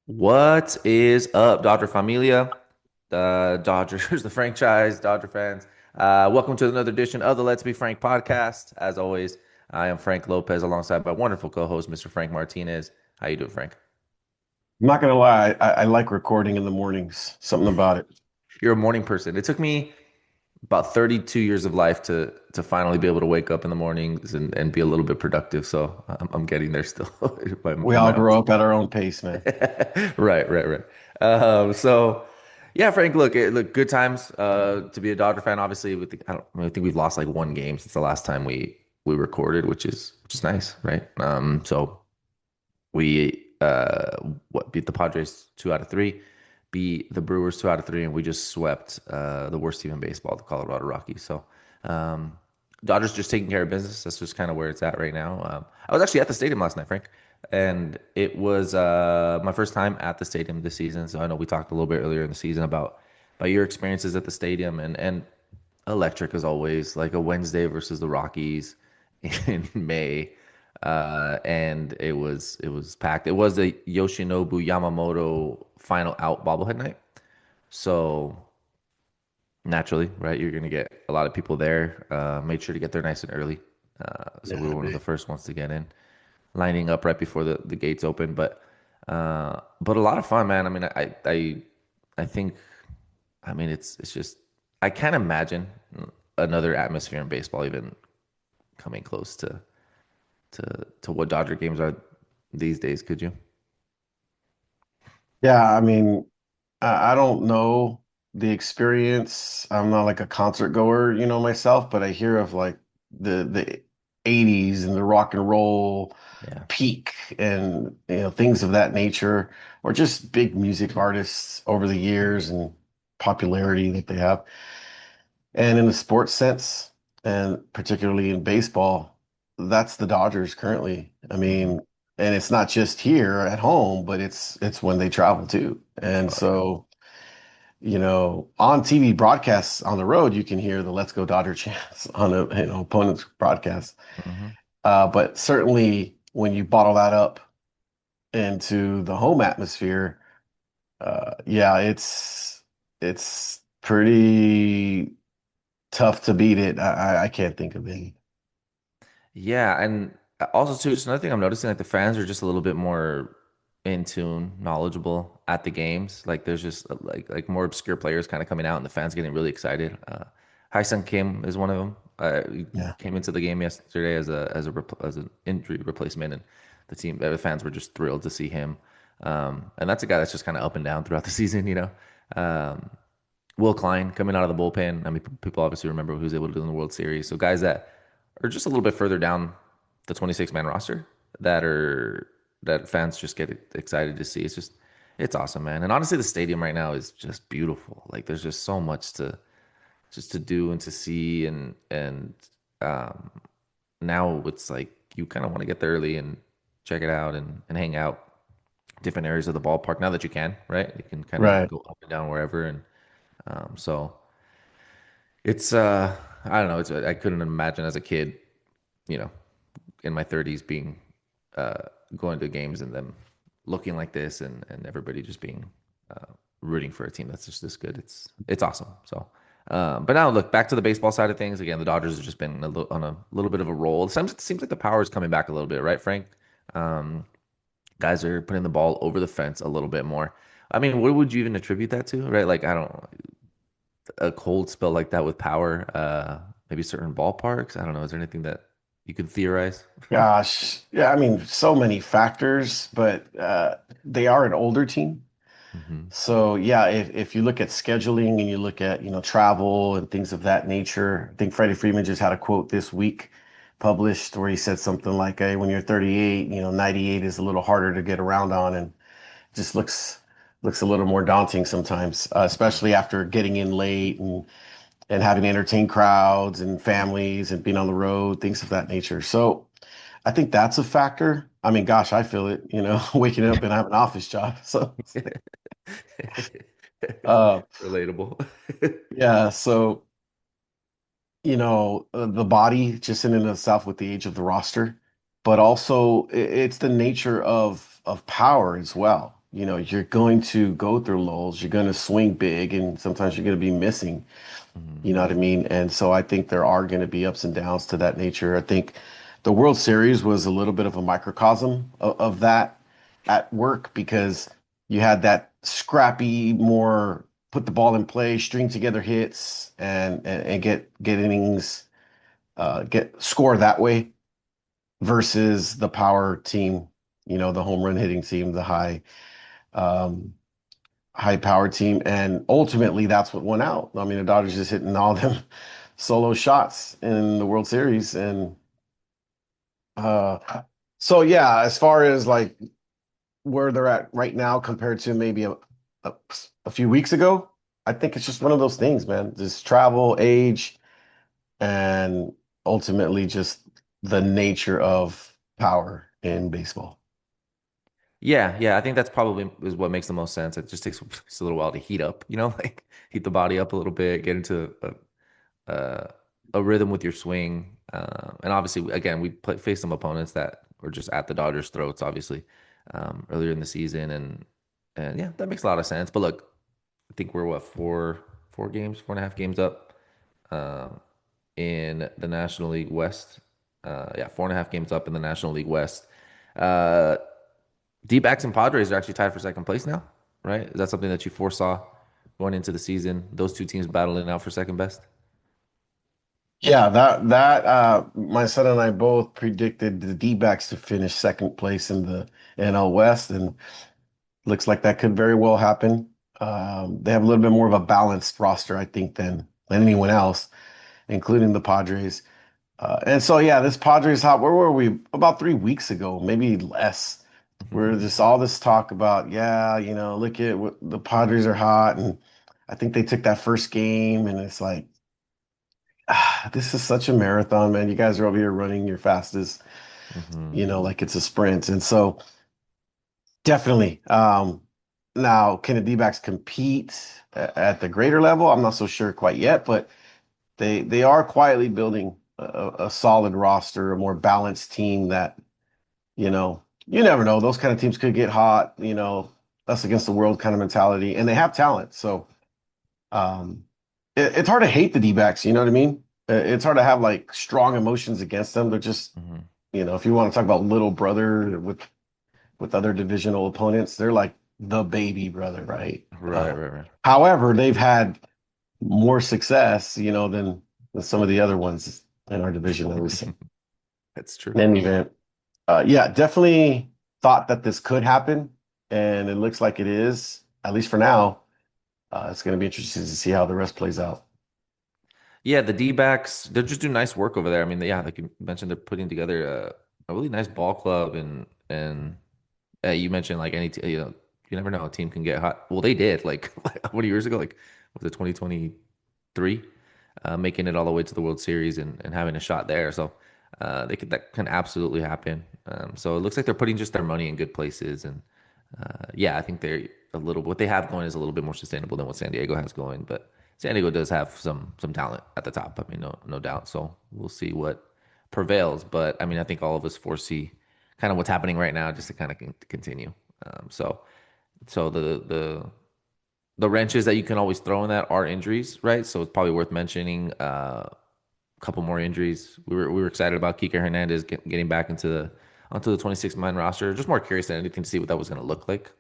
What is up, Dodger Familia? The Dodgers, the franchise, Dodger fans. Welcome to another edition of the Let's Be Frank podcast. As always, I am Frank Lopez alongside my wonderful co-host, Mr. Frank Martinez. How you doing, Frank? I'm not gonna lie, I like recording in the mornings. Something about it. You're a morning person. It took me about 32 years of life to finally be able to wake up in the mornings and be a little bit productive. So I'm getting there still We in all my own. grow up at our own pace, man. Right. So yeah, Frank, look, good times to be a Dodger fan. Obviously, I think we've lost like one game since the last time we recorded, which is nice, right? So we what beat the Padres 2 out of 3, beat the Brewers 2 out of 3, and we just swept the worst team in baseball, the Colorado Rockies. So um, Dodgers just taking care of business. That's just kind of where it's at right now. I was actually at the stadium last night, Frank, and it was my first time at the stadium this season. So I know we talked a little bit earlier in the season about your experiences at the stadium and electric as always, like a Wednesday versus the Rockies in May. And it was packed. It was the Yoshinobu Yamamoto final out bobblehead night. So naturally, right, you're gonna get a lot of people there. Made sure to get there nice and early. So we Yeah, were one of the man. first ones to get in, lining up right before the gates open. But a lot of fun, man. I mean, I think I mean it's just I can't imagine another atmosphere in baseball even coming close to what Dodger games are these days, could you? Yeah, I mean, I don't know the experience. I'm not like a concert goer, myself, but I hear of like the 80s and the rock and roll Yeah. peak and things of that nature, or just big music artists over the years and popularity that they have. And in the sports sense, and particularly in baseball, that's the Dodgers currently. I Hmm. mean, and it's not just here at home, but it's when they travel too. And Oh yeah. so, on TV broadcasts on the road, you can hear the "Let's Go Dodger" chants on a opponent's broadcast. Hmm. But certainly when you bottle that up into the home atmosphere, yeah, it's pretty tough to beat it. I can't think of any. Yeah, and also too, just another thing I'm noticing, like the fans are just a little bit more in tune, knowledgeable at the games. Like there's just like more obscure players kind of coming out, and the fans getting really excited. Sung Kim is one of them. He Yeah. came into the game yesterday as an injury replacement, and the fans were just thrilled to see him. And that's a guy that's just kind of up and down throughout the season, you know. Um, Will Klein coming out of the bullpen. I mean, people obviously remember what he was able to do in the World Series. So guys that are just a little bit further down the 26-man roster that fans just get excited to see. It's awesome, man. And honestly, the stadium right now is just beautiful. Like there's just so much to do and to see and um now it's like you kind of want to get there early and check it out and hang out different areas of the ballpark now that you can, right? You can kind of Right. go up and down wherever and so it's I don't know, I couldn't imagine as a kid, you know, in my 30s being uh, going to games and them looking like this and everybody just being rooting for a team that's just this good. It's awesome. So, but now look back to the baseball side of things. Again, the Dodgers have just been on a little bit of a roll. It seems like the power is coming back a little bit, right, Frank? Um, Guys are putting the ball over the fence a little bit more. I mean, what would you even attribute that to, right? Like, I don't a cold spell like that with power, maybe certain ballparks. I don't know. Is there anything that you could theorize? Gosh. Yeah, I mean, so many factors, but they are an older team. Hmm. So yeah, if you look at scheduling and you look at, travel and things of that nature, I think Freddie Freeman just had a quote this week published where he said something like, "Hey, when you're 38, 98 is a little harder to get around on and just looks a little more daunting sometimes, especially after getting in late and having to entertain crowds and families and being on the road, things of that nature." So I think that's a factor. I mean, gosh, I feel it, waking up and I have an office job. So, uh, Relatable. yeah. So, the body just in and of itself with the age of the roster, but also it's the nature of power as well. you're going to go through lulls, you're going to swing big, and sometimes you're going to be missing. Mhm. You know what I mean? And so I think there are going to be ups and downs to that nature. I think the World Series was a little bit of a microcosm of that at work because you had that scrappy, more put the ball in play, string together hits, and get innings, get score that way versus the power team, the home run hitting team, the um, high power team. And ultimately, that's what won out. I mean, the Dodgers just hitting all them solo shots in the World Series. And uh, so, yeah, as far as like where they're at right now compared to maybe a, a few weeks ago, I think it's just one of those things, man. Just travel, age, and ultimately just the nature of power in baseball. Yeah, yeah, I think that's probably is what makes the most sense. It just takes just a little while to heat up, like heat the body up a little bit, get into uh, a rhythm with your swing. And obviously, again, faced some opponents that were just at the Dodgers' throats, obviously, earlier in the season, and yeah, that makes a lot of sense. But look, I think we're what four games, 4.5 games up uh, in the National League West. Yeah, 4.5 games up in the National League West. Uh, D-backs and Padres are actually tied for second place now, right? Is that something that you foresaw going into the season? Those two teams battling out for second best. Yeah, that my son and I both predicted the D-backs to finish second place in the NL West, and looks like that could very well happen. They have a little bit more of a balanced roster, I think, than anyone else, including the Padres. And so, yeah, this Padres hot. Where were we about 3 weeks ago? Maybe less. Where just all this talk about, yeah, look at what the Padres are hot, and I think they took that first game, and it's like, this is such a marathon, man. You guys are over here running your fastest, Hmm. like it's a sprint. And so definitely. Now, can the D-backs compete at the greater level? I'm not so sure quite yet, but they are quietly building a solid roster, a more balanced team that, you never know. Those kind of teams could get hot, us against the world kind of mentality, and they have talent. So um, it's hard to hate the D-backs, you know what I mean? It's hard to have like strong emotions against them. They're just, Hmm. if you want to talk about little brother with other divisional opponents, they're like the baby brother, right? Right, right, right. However, they've had more success, than some of the other ones in our division. At least That's true. in any event, yeah, definitely thought that this could happen, and it looks like it is, at least for now. It's going to be interesting to see how the rest plays out. Yeah, the D-backs, they're just doing nice work over there. I mean, yeah, like you mentioned, they're putting together a really nice ball club, and you mentioned like you never know, a team can get hot. Well, they did like like 20 years ago, like was it 2023, making it all the way to the World Series and having a shot there. So that can absolutely happen. So it looks like they're putting just their money in good places, and yeah, I think they're a little what they have going is a little bit more sustainable than what San Diego has going, but San Diego does have some talent at the top. I mean, no doubt. So we'll see what prevails. But I mean, I think all of us foresee kind of what's happening right now just to kind of continue. So the wrenches that you can always throw in that are injuries, right? So it's probably worth mentioning a couple more injuries. We were excited about Kike Hernandez getting back onto the 26 man roster. Just more curious than anything to see what that was going to look like,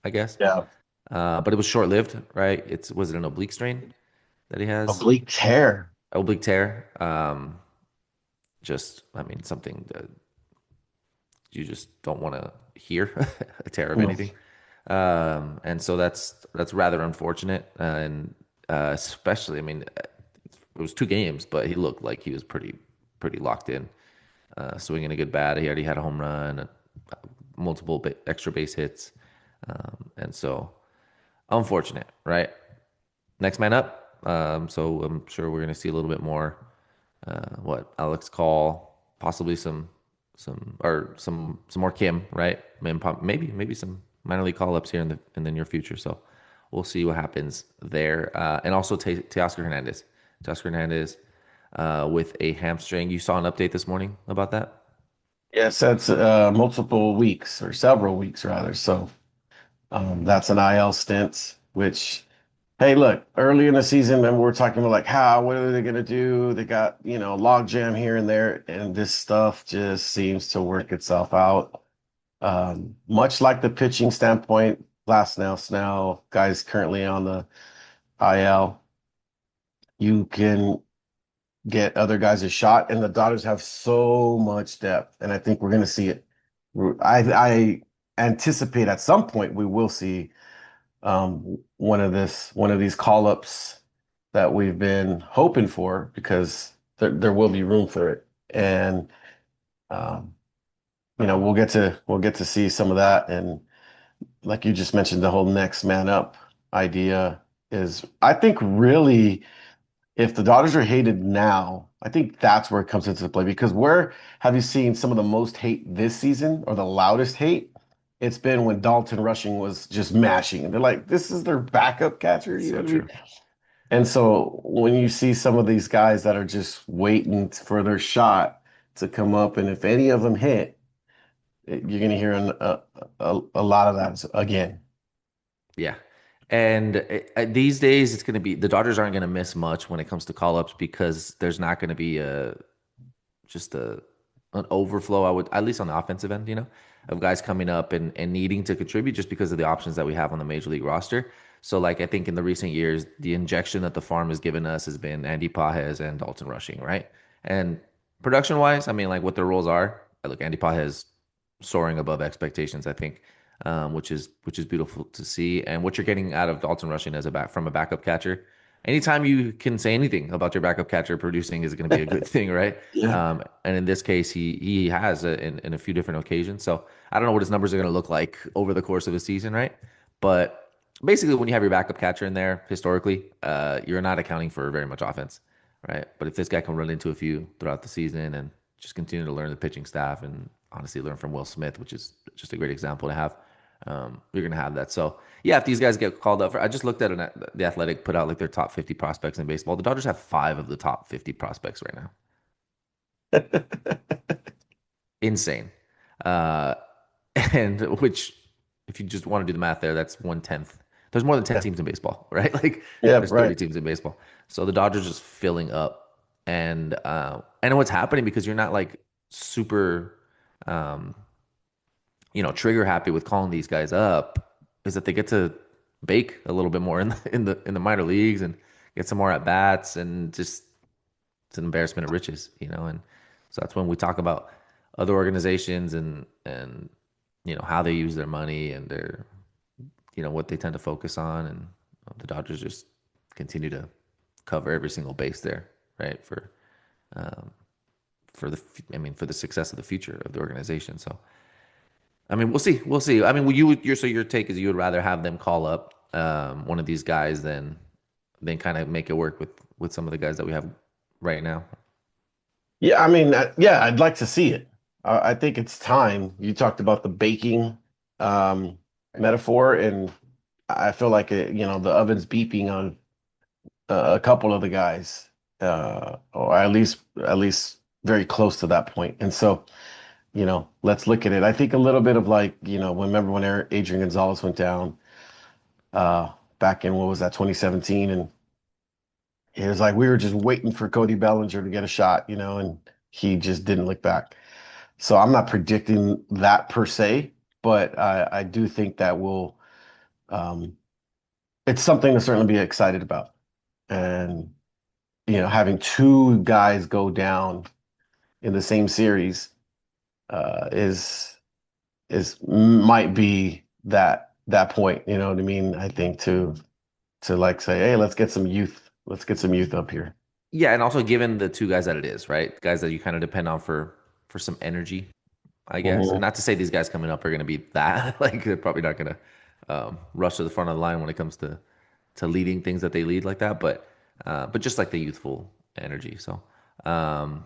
I guess. Yeah, But it was short lived, right? Was it an oblique strain that he has? oblique tear. Oblique tear. Just I mean something that you just don't want to hear a tear of No. anything. And so that's rather unfortunate, and especially, I mean, it was 2 games, but he looked like he was pretty locked in, swinging a good bat. He already had a home run, multiple extra base hits, and so unfortunate, right? Next man up. So I'm sure we're gonna see a little bit more. What Alex Call, possibly some more Kim, right? Maybe some minor league call ups here in the near future. So we'll see what happens there. And also Teoscar Hernandez, with a hamstring. You saw an update this morning about that? Yes, that's multiple weeks or several weeks rather. So That's an IL stint, which, hey, look, early in the season, remember we are talking about like how, what are they going to do? They got, log jam here and there, and this stuff just seems to work itself out. Much like the pitching standpoint, last Snell, guys currently on the IL, you can get other guys a shot, and the Dodgers have so much depth, and I think we're going to see it. I anticipate at some point we will see one of these call ups that we've been hoping for because there will be room for it, and um, we'll get to see some of that, and like you just mentioned, the whole next man up idea is, I think, really, if the Dodgers are hated now, I think that's where it comes into play. Because where have you seen some of the most hate this season or the loudest hate? It's been when Dalton Rushing was just mashing. And they're like, this is their backup catcher. You know So what I mean? true. And so when you see some of these guys that are just waiting for their shot to come up, and if any of them hit, you're going to hear a lot of that again. Yeah. And these days, it's going to be the Dodgers aren't going to miss much when it comes to call ups because there's not going to be just a an overflow, I would at least on the offensive end, of guys coming up and needing to contribute just because of the options that we have on the major league roster. So like I think in the recent years, the injection that the farm has given us has been Andy Pajes and Dalton Rushing, right? And production wise, I mean like what their roles are. Look, Andy Pajes soaring above expectations, I think. Which is beautiful to see, and what you're getting out of Dalton Rushing as a back from a backup catcher. Anytime you can say anything about your backup catcher producing is going to be a good thing, right? Yeah. And in this case, he has in a few different occasions. So I don't know what his numbers are going to look like over the course of a season, right? But basically, when you have your backup catcher in there, historically, you're not accounting for very much offense, right? But if this guy can run into a few throughout the season and just continue to learn the pitching staff and honestly learn from Will Smith, which is just a great example to have, you're going to have that. So yeah, if these guys get called up for, I just looked at the Athletic put out like their top 50 prospects in baseball. The Dodgers have five of the top 50 prospects right now. Insane. Uh, and which, if you just want to do the math there, that's 1/10. There's more than 10 Yeah. teams in baseball, right? Like Yeah. there's 30 Right. teams in baseball. So the Dodgers just filling up. And what's happening because you're not like super um, trigger happy with calling these guys up is that they get to bake a little bit more in the minor leagues and get some more at bats and just it's an embarrassment of riches, and so that's when we talk about other organizations and how they use their money and their what they tend to focus on and the Dodgers just continue to cover every single base there, right? Um, for the success of the future of the organization. So I mean, we'll see. We'll see. I mean, your take is you would rather have them call up one of these guys than kind of make it work with some of the guys that we have right now. Yeah, I mean, yeah, I'd like to see it. I think it's time. You talked about the baking um, metaphor, and I feel like the oven's beeping on a couple of the guys, or at least very close to that point. And so, let's look at it. I think a little bit of like, remember when Adrian Gonzalez went down uh, back in what was that 2017, and it was like we were just waiting for Cody Bellinger to get a shot, and he just didn't look back. So I'm not predicting that per se, but I do think that um, it's something to certainly be excited about. And, having two guys go down in the same series is might be that point, you know what I mean? I think to like say, hey, let's get some youth up here. Yeah, and also given the two guys that it is, right? Guys that you kind of depend on for some energy, I guess. And Mhm. not to say these guys coming up are going to be that like they're probably not going to rush to the front of the line when it comes to leading things that they lead like that, but just like the youthful energy. So um,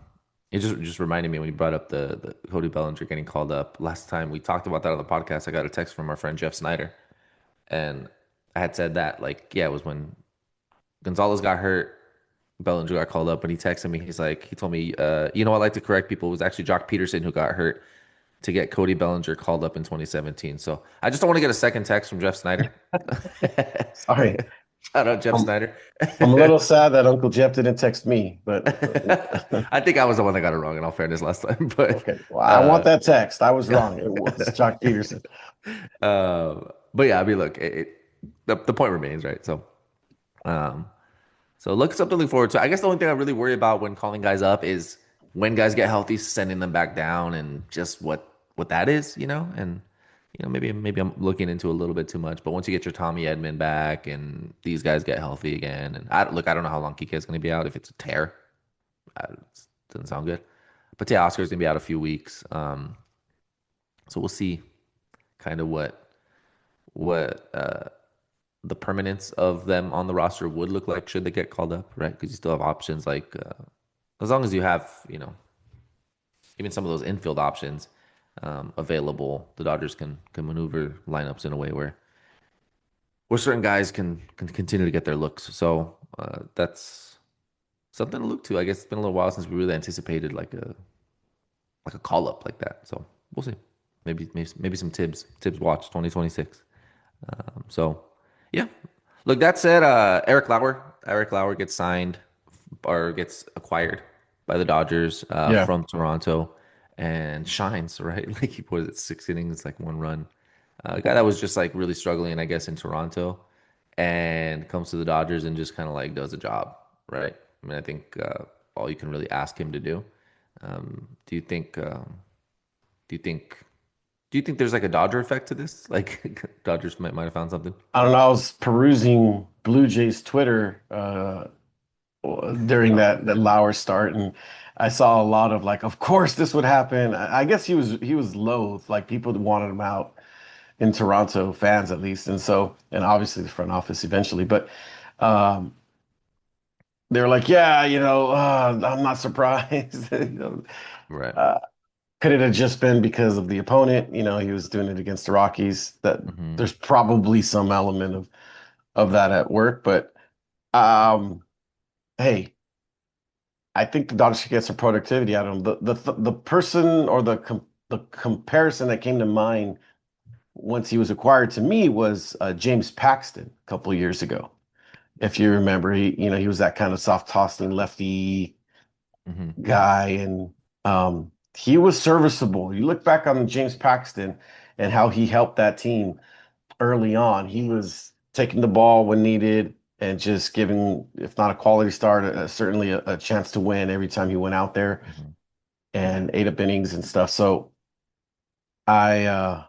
it just reminded me when you brought up the Cody Bellinger getting called up last time we talked about that on the podcast. I got a text from our friend Jeff Snyder, and I had said that like yeah, it was when Gonzalez got hurt. Bellinger got called up, and he texted me. He told me, I'd like to correct people. It was actually Jock Peterson who got hurt to get Cody Bellinger called up in 2017. So I just don't want to get a second text from Jeff Snyder. Sorry. Shout out Jeff I'm Snyder. I'm a little sad that Uncle Jeff didn't text me, but I think I was the one that got it wrong in all fairness last time, but okay. Well, I want uh, that text. I was wrong. It was Jock Peterson. but yeah, I mean, look, the point remains, right? Um, so look something to look forward to. I guess the only thing I really worry about when calling guys up is when guys get healthy, sending them back down, and just what that is, and maybe I'm looking into a little bit too much. But once you get your Tommy Edmond back and these guys get healthy again, and I don't know how long Kike is going to be out. If it's a tear, it doesn't sound good. But yeah, Oscar's going to be out a few weeks. So we'll see kind of what the permanence of them on the roster would look like should they get called up, right? Because you still have options like as long as you have, even some of those infield options available, the Dodgers can maneuver lineups in a way where certain guys can continue to get their looks. So that's something to look to. I guess it's been a little while since we really anticipated like a call up like that. So we'll see. Maybe some Tibbs watch 2026. So yeah. Look, that said, Eric Lauer gets signed or gets acquired by the Dodgers Yeah. from Toronto and shines, right? Like he put it 6 innings, like 1 run. A guy that was just like really struggling, I guess, in Toronto and comes to the Dodgers and just kind of like does a job, right? I mean, I think all you can really ask him to do. Do you think? Do you think? Do you think there's like a Dodger effect to this? Like Dodgers might have found something. I don't know. I was perusing Blue Jays Twitter during Oh, that Lauer start, and I saw a lot of like, of course this would happen. I guess he was loath, like people wanted him out in Toronto, fans at least, and so and obviously the front office eventually, but um, they were like, yeah, I'm not surprised. right. Uh, could it have just been because of the opponent? He was doing it against the Rockies. That Hmm. there's probably some element of that at work, but um, hey. I think the Dodgers should get some productivity out of him. The person or the comparison that came to mind once he was acquired to me was James Paxton a couple of years ago. If you remember, he was that kind of soft tossing lefty Hmm. guy, and he was serviceable. You look back on James Paxton and how he helped that team early on. He was taking the ball when needed and just giving, if not a quality start, certainly a chance to win every time he went out there Hmm. and ate up innings and stuff. So I,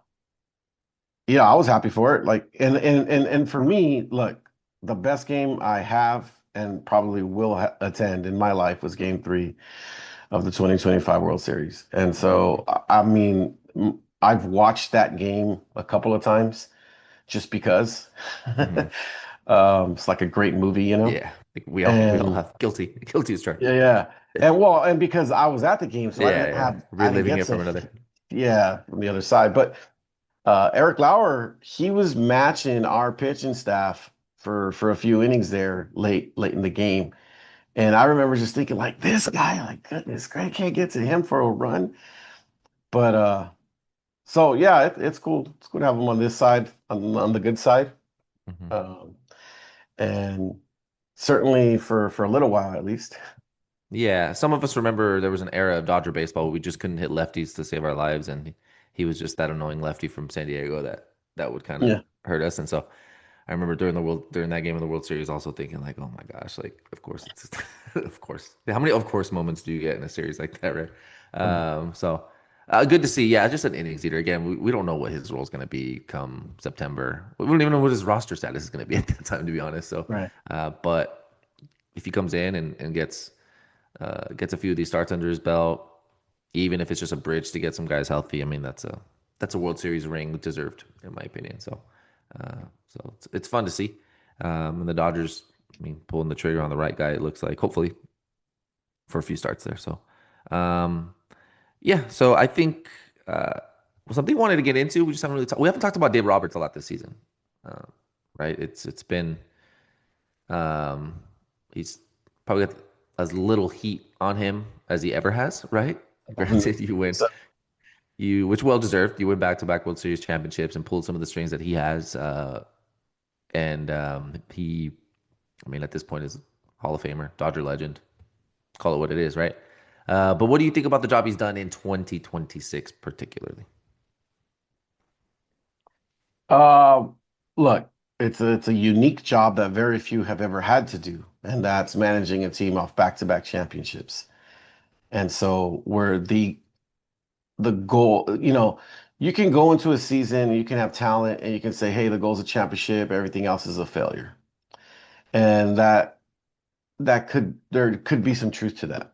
yeah, I was happy for it. Like, and for me, look, the best game I have and probably will attend in my life was Game 3 of the 2025 World Series. And Hmm. so, I mean, I've watched that game a couple of times just because. Hmm. It's like a great movie. Yeah, like we all And have guilty as charged. yeah, yeah. And well, and because I was at the game, so Yeah, yeah, I didn't reliving get it to, from another. yeah, from the other side. But Eric Lauer, he was matching our pitching staff for a few innings there late in the game. And I remember just thinking, like, this guy, like, goodness, I can't get to him for a run. But so yeah, it's cool. It's cool to have him on this side, on the good side. Hmm. Um, and certainly for a little while at least. Yeah, some of us remember there was an era of Dodger baseball where we just couldn't hit lefties to save our lives, and he was just that annoying lefty from San Diego that would kind of Yeah. hurt us. And so I remember during that game of the World Series also thinking like, oh my gosh, like of course it's of course. How many of course moments do you get in a series like that, right? Mm. So good to see. Yeah, just an innings eater. Again, we don't know what his role is going to be come September. We don't even know what his roster status is going to be at that time, to be honest. So, Right. but if he comes in and gets a few of these starts under his belt, even if it's just a bridge to get some guys healthy. I mean, that's a World Series ring deserved, in my opinion. So it's fun to see. And the Dodgers, I mean, pulling the trigger on the right guy. It looks like hopefully for a few starts there. So, um, yeah. So I think something we wanted to get into. We haven't talked about Dave Roberts a lot this season, uh, right? It's been um, he's probably got as little heat on him as he ever has, right? Mhm. Granted, you win. So, which well deserved. You win back-to-back World Series championships and pulled some of the strings that he has. And he, I mean, at this point is Hall of Famer, Dodger legend. Call it what it is, right? But what do you think about the job he's done in 2026, particularly? Uh, Look, it's a unique job that very few have ever had to do, and that's managing a team off back-to-back championships. And so where the goal, you can go into a season, you can have talent, and you can say, hey, the goal's a championship, everything else is a failure. And there could be some truth to that.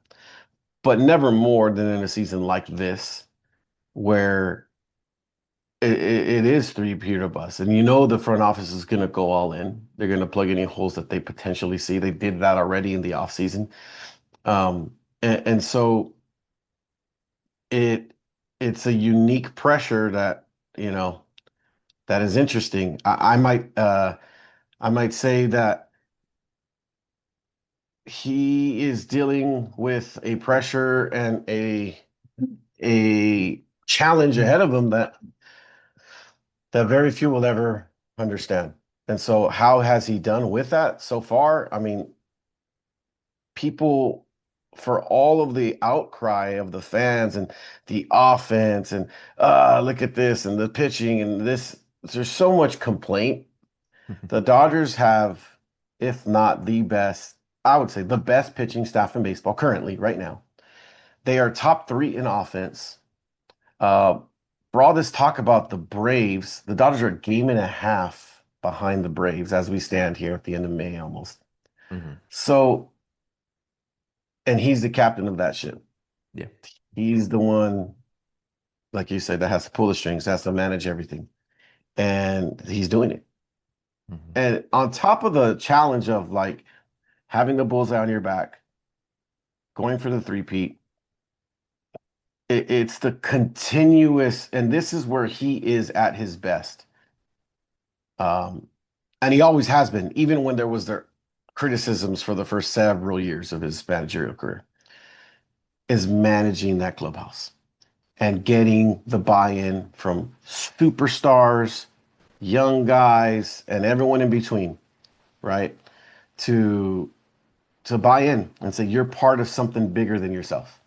But never more than in a season like this, where it is three-peat or bust. And the front office is going to go all in. They're going to plug any holes that they potentially see. They did that already in the offseason. And so it it's a unique pressure that, you know, that is interesting. I might say that he is dealing with a pressure and a challenge ahead of him that very few will ever understand. And so, how has he done with that so far? I mean, people, for all of the outcry of the fans and the offense, and look at this and the pitching and this, there's so much complaint. The Dodgers have, if not the best, I would say the best pitching staff in baseball currently, right now. They are top three in offense. Uh, for all this talk about the Braves, the Dodgers are a game and a half behind the Braves as we stand here at the end of May almost. Hmm. So, and he's the captain of that ship. Yeah. He's the one, like you said, that has to pull the strings, has to manage everything. And he's doing it. Hmm. And on top of the challenge of like having the bullseye on your back, going for the three-peat, it's the continuous, and this is where he is at his best. Um, and he always has been, even when there was their criticisms for the first several years of his managerial career, is managing that clubhouse and getting the buy-in from superstars, young guys, and everyone in between, right? To buy in and say you're part of something bigger than yourself.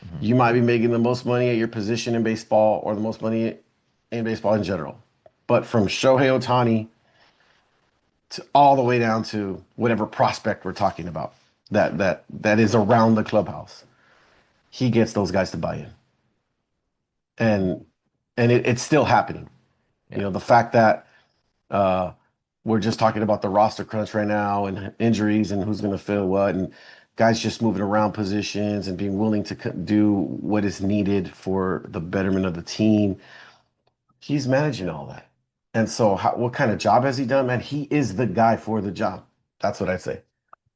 Hmm. You might be making the most money at your position in baseball or the most money in baseball in general. But from Shohei Ohtani to all the way down to whatever prospect we're talking about that is around the clubhouse, he gets those guys to buy in. And it's still happening. Yeah. The fact that uh we're just talking about the roster crunch right now and injuries and who's going to fill what and guys just moving around positions and being willing to do what is needed for the betterment of the team. He's managing all that. And so, what kind of job has he done, man? He is the guy for the job. That's what I say.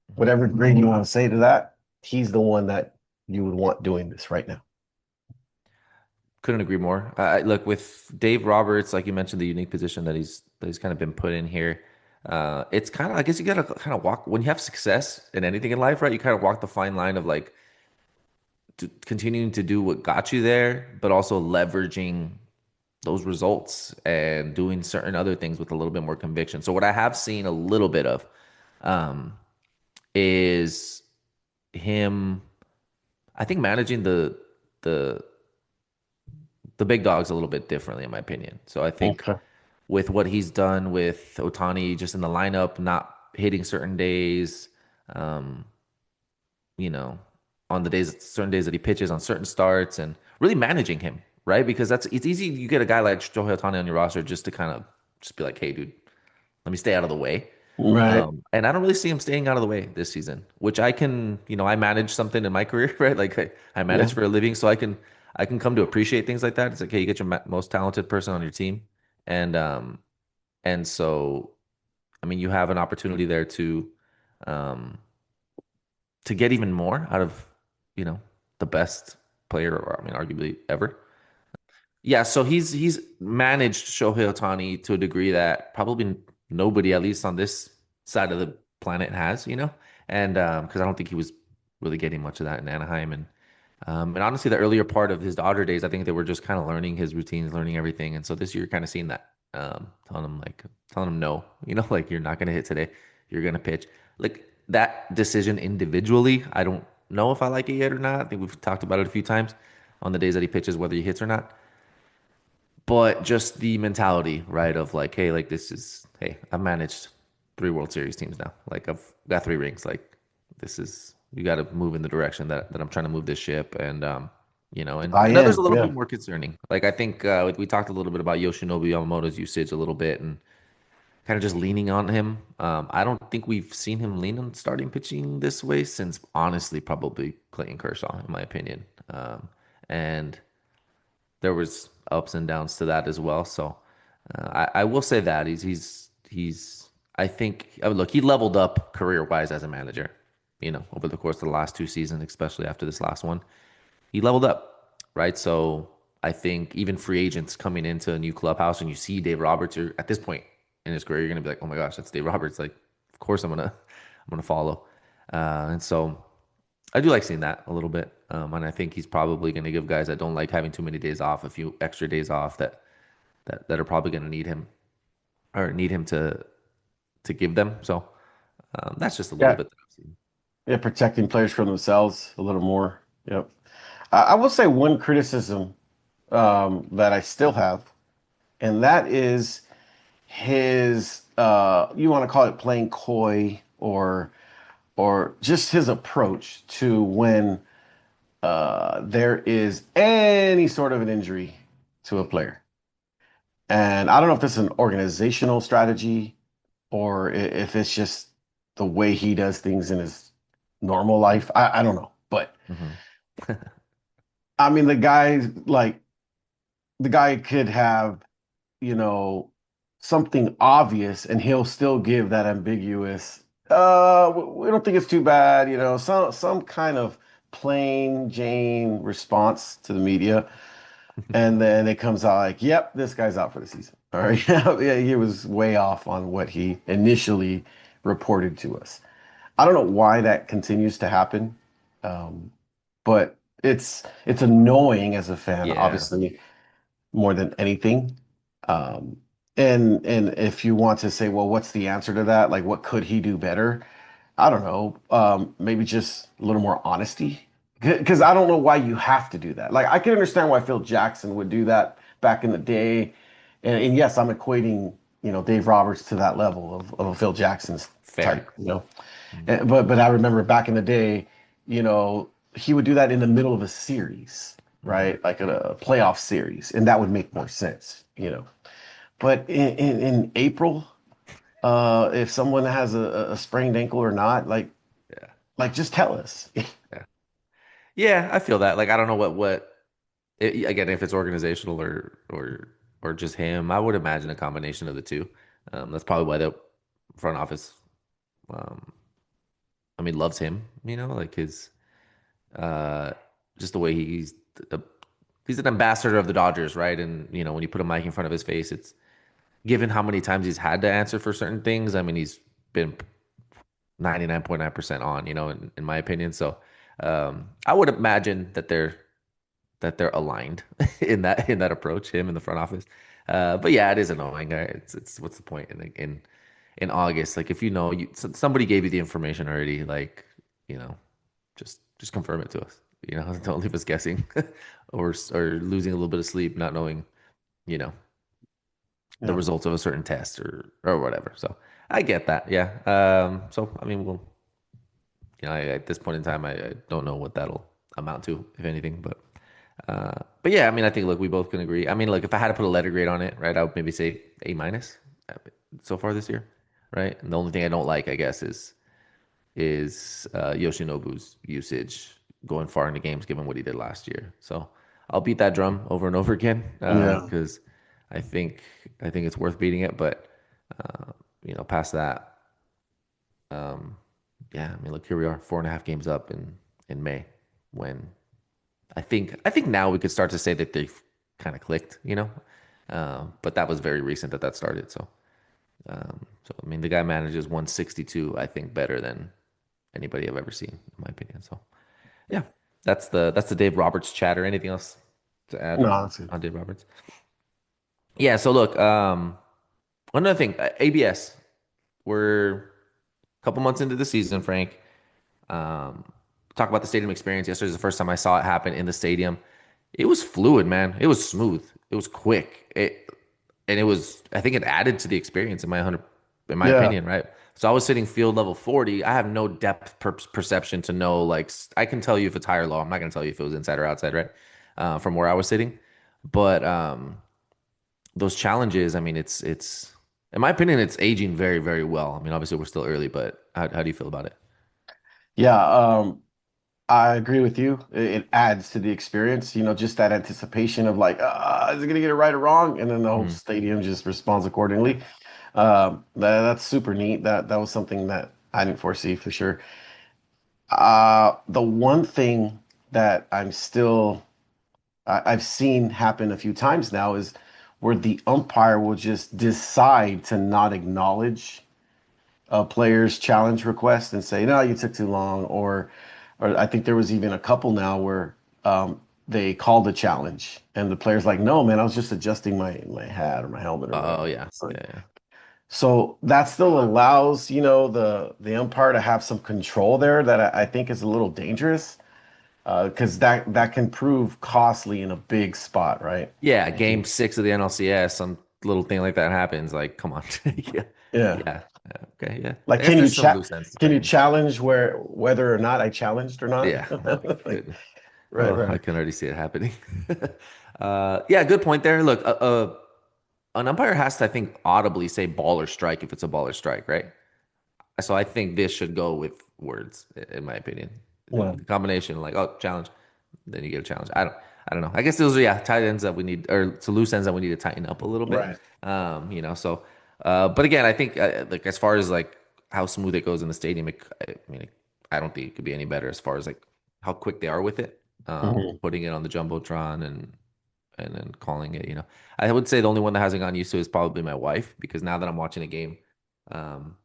Hmm. Whatever grade you want to say to that, he's the one that you would want doing this right now. Couldn't agree more. Look, with Dave Roberts, like you mentioned, the unique position that he's kind of been put in here. It's kind of, I guess you gotta kind of walk when you have success in anything in life, right? You kind of walk the fine line of like continuing to do what got you there, but also leveraging those results and doing certain other things with a little bit more conviction. So what I have seen a little bit of um, is him, I think, managing the the big dogs a little bit differently, in my opinion. So I think Okay. with what he's done with Otani just in the lineup, not hitting certain days, um, you know, on the days, certain days that he pitches, on certain starts, and really managing him, right? Because it's easy. You get a guy like Shohei Ohtani on your roster just to kind of just be like, hey, dude, let me stay out of the way. Right. And I don't really see him staying out of the way this season, which I can, I manage something in my career, right? Like I manage Yeah. for a living, so I can come to appreciate things like that. It's like, hey, you get your most talented person on your team, and so I mean, you have an opportunity there um, to get even more out of, you know, the best player, or I mean, arguably ever. Yeah, so he's managed Shohei Ohtani to a degree that probably nobody, at least on this side of the planet, has, and because I don't think he was really getting much of that in Anaheim, and And honestly, the earlier part of his Dodger days, I think they were just kind of learning his routines, learning everything. And so this year, you're kind of seeing that, telling him no, like you're not going to hit today, you're going to pitch. Like that decision individually, I don't know if I like it yet or not. I think we've talked about it a few times on the days that he pitches, whether he hits or not. But just the mentality, right? Of like, hey, like hey, I've managed three World Series teams now. Like I've got three rings. Like you got to move in the direction that I'm trying to move this ship. And Buy I know there's in, a little yeah. bit more concerning. Like I think we talked a little bit about Yoshinobu Yamamoto's usage a little bit and kind of just leaning on him. I don't think we've seen him lean on starting pitching this way since honestly probably Clayton Kershaw, in my opinion. And there was ups and downs to that as well. So I will say that he's I think look, he leveled up career wise as a manager. Over the course of the last two seasons, especially after this last one, he leveled up, right? So I think even free agents coming into a new clubhouse and you see Dave Roberts, you're at this point in his career, you're gonna be like, oh my gosh, that's Dave Roberts. Like, of course I'm gonna follow. And so I do like seeing that a little bit. And I think he's probably going to give guys that don't like having too many days off, a few extra days off that are probably going to need him or need him to give them. So that's just a little Yeah. bit that I've seen. Yeah, protecting players from themselves a little more. Yep. I will say one criticism that I still have, and that is his you want to call it playing coy or just his approach to when there is any sort of an injury to a player. And I don't know if this is an organizational strategy or if it's just the way he does things in his normal life. I don't know. But Hmm. I mean, the guy could have, you know, something obvious and he'll still give that ambiguous, we don't think it's too bad, some kind of plain Jane response to the media. And then it comes out like, yep, this guy's out for the season. All right. Yeah, he was way off on what he initially reported to us. I don't know why that continues to happen. Um, but it's annoying as a fan, Yeah. obviously, more than anything. Um, and if you want to say, well, what's the answer to that? Like, what could he do better? I don't know. Maybe just a little more honesty. Because I don't know why you have to do that. Like, I can understand why Phil Jackson would do that back in the day. And yes, I'm equating, Dave Roberts to that level of a Phil Jackson's Fair. type. But I remember back in the day, he would do that in the middle of a series, Hmm. right? Like a playoff series, and that would make more sense. But in April, if someone has a sprained ankle or not, Yeah. just tell us. Yeah. Yeah. I feel that. Like, I don't know again, if it's organizational or just him, I would imagine a combination of the two. That's probably why the front office, um, I mean, loves him, like uh, just the way a, he's an ambassador of the Dodgers, right? And when you put a mic in front of his face, it's given how many times he's had to answer for certain things. I mean, he's been 99.9% on, in my opinion. So I would imagine that they're aligned in that approach, him in the front office. But yeah, it is annoying. Right? It's what's the point in August? Like if somebody gave you the information already, like you know, just confirm it to us. Don't leave us guessing or losing a little bit of sleep, not knowing you know the Yeah, results of a certain test or whatever. So I get that. Yeah. So I mean, at this point in time, I don't know what that'll amount to, if anything, but yeah, I mean, I think look, we both can agree. I mean, look, if I had to put a letter grade on it, right, I would maybe say A minus so far this year, right? And the only thing I don't like, I guess, is Yoshinobu's usage going far into games, given what he did last year. So I'll beat that drum over and over again yeah, because I think I think it's worth beating it. But past that, um, yeah, I mean, look, here we are, 4.5 games up in May, when I think now we could start to say that they've kind of clicked. But that was very recent that started. So I mean, the guy manages 162, I think, better than anybody I've ever seen, in my opinion. So yeah. That's the Dave Roberts chatter. Anything else to add No, on that's good. on Dave Roberts? Yeah. So look, another thing, ABS. We're a couple months into the season, Frank. Um, talk about the stadium experience. Yesterday's the first time I saw it happen in the stadium. It was fluid, man. It was smooth. It was quick. And it was. I think it added to the experience in my Yeah. opinion, right? So I was sitting field level 40. I have no depth perception to know. Like I can tell you if it's high or low. I'm not gonna tell you if it was inside or outside, right? From where I was sitting, but those challenges. I mean, it's in my opinion, it's aging very, very well. I mean, obviously we're still early, but how do you feel about it? Yeah. I agree with you. It adds to the experience, just that anticipation of like, is it gonna get it right or wrong? And then the whole Mhm. stadium just responds accordingly. That's super neat. That was something that I didn't foresee for sure. The one thing that I've seen happen a few times now is where the umpire will just decide to not acknowledge a player's challenge request and say, "No, you took too long," or I think there was even a couple now where they called a challenge and the player's like, "No, man, I was just adjusting my hat or my helmet or Oh whatever." yeah, It's like, yeah, yeah. so that still allows, the umpire to have some control there that I think is a little dangerous because that can prove costly in a big spot, right? Yeah, If game you, 6 of the NLCS, some little thing like that happens. Like, come on. Yeah. yeah. Yeah. Okay. Yeah. Like, I guess there's some loose ends can you depending. challenge whether or not I challenged or not? Yeah. Oh my Like, goodness. right, Oh, I right, can already see it happening. Yeah, good point there. Look, an umpire has to, I think, audibly say ball or strike if it's a ball or strike, right? So I think this should go with words, in my opinion. yeah, The combination, like, oh, challenge, then you get a challenge. I don't know. I guess those are tight ends that we need, or to loose ends that we need to tighten up a little bit. right. So, but again, I think like as far as like how smooth it goes in the stadium, I mean, I don't think it could be any better as far as like how quick they are with it, Mhm. putting it on the jumbotron and then calling it. I would say the only one that hasn't gotten used to it is probably my wife because now that I'm watching a game. Um,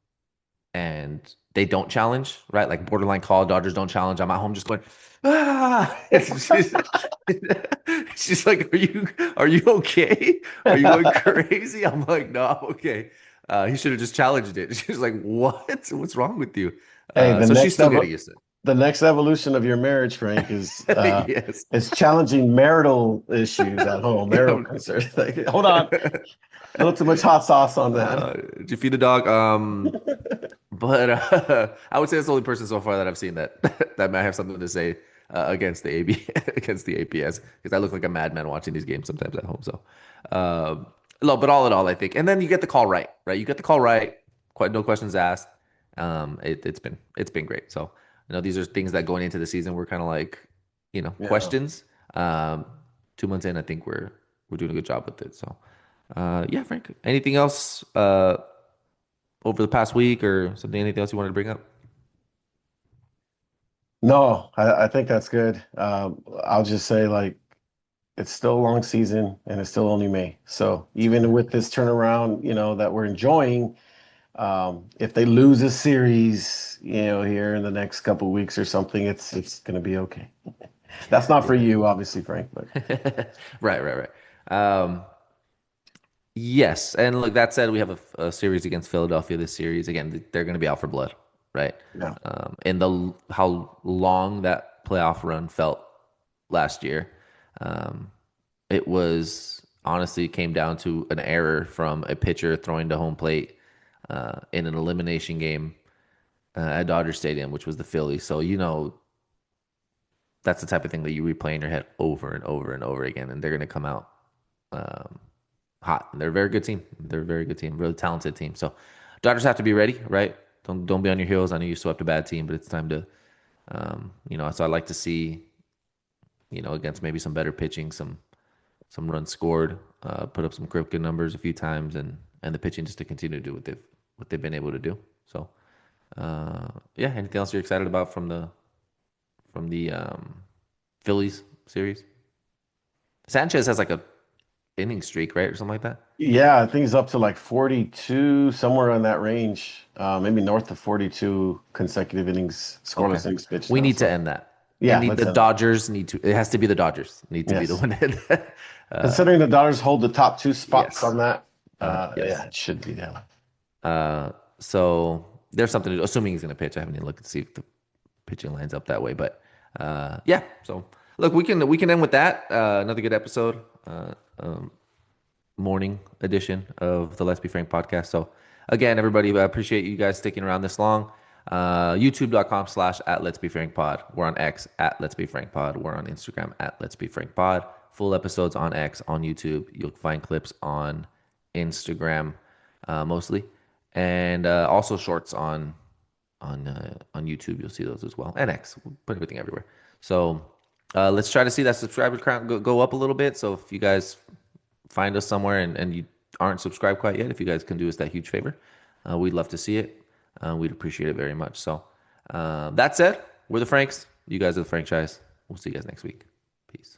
and they don't challenge, right? Like borderline call, Dodgers don't challenge. I'm at home just going, ah. She's like, are you okay? Are you going crazy? I'm like, no, I'm okay. He should have just challenged it. She's like, what? What's wrong with you? Hey, So she's still getting used to the next evolution of your marriage, Frank, it. Yes. is challenging marital issues at home, marital Yeah. concerns. Like, hold on, a little too much hot sauce on that. Did you feed the dog? But I would say it's the only person so far that I've seen that that might have something to say against the AB against the APS because I look like a madman watching these games sometimes at home. So, no, but all in all, I think, and then you get the call right, right? You get the call right, quite no questions asked. It's been great. So, these are things that going into the season we're kind of like, Yeah. questions. 2 months in, I think we're doing a good job with it. So, yeah, Frank. Anything else? Over the past week or something? Anything else you wanted to bring up? No, I think that's good. I'll just say like it's still a long season and it's still only May. So even with this turnaround, that we're enjoying, if they lose a series, here in the next couple weeks or something, it's gonna be okay. That's not for Yeah. you, obviously, Frank, but Right, right, right. Yes, and look, that said, we have a series against Philadelphia this series. Again, they're going to be out for blood, right? yeah. And how long that playoff run felt last year, um, it was honestly came down to an error from a pitcher throwing to home plate in an elimination game at Dodger Stadium, which was the Phillies. So that's the type of thing that you replay in your head over and over and over again, and they're going to come out um, hot. And they're a very good team. They're a very good team, really talented team. So Dodgers have to be ready, right? Don't be on your heels. I know you swept a bad team, but it's time to, So I like to see, against maybe some better pitching, some runs scored, put up some good numbers a few times, and the pitching just to continue to do what they've been able to do. So yeah, anything else you're excited about from the Phillies series? Sanchez has like a inning streak, right, or something like that. Yeah, I think he's up to like 42, somewhere in that range. Maybe north of 42 consecutive innings, Okay, scoreless innings pitched we now. need to So end that. And Yeah, let's the end it. Dodgers need to. It has to be the Dodgers need to be the Yes. one that. Considering the Dodgers hold the top two spots Yes. on that, yeah, Yes. it should be them. Uh, so there's something to do, assuming he's going to pitch. I haven't even looked to see if the pitching lines up that way, but yeah. So look, we can end with that. Another good episode. Morning edition of the Let's Be Frank podcast. So again, everybody, I appreciate you guys sticking around this long. YouTube.com/ at Let's Be Frank Pod. We're on X at Let's Be Frank Pod. We're on Instagram at Let's Be Frank Pod. Full episodes on X, on YouTube. You'll find clips on Instagram mostly, and also shorts on YouTube. You'll see those as well, and X. We'll put everything everywhere. So let's try to see that subscriber count go up a little bit. So if you guys find us somewhere and you aren't subscribed quite yet, if you guys can do us that huge favor, we'd love to see it. We'd appreciate it very much. So that said, we're the Franks. You guys are the franchise. We'll see you guys next week. Peace.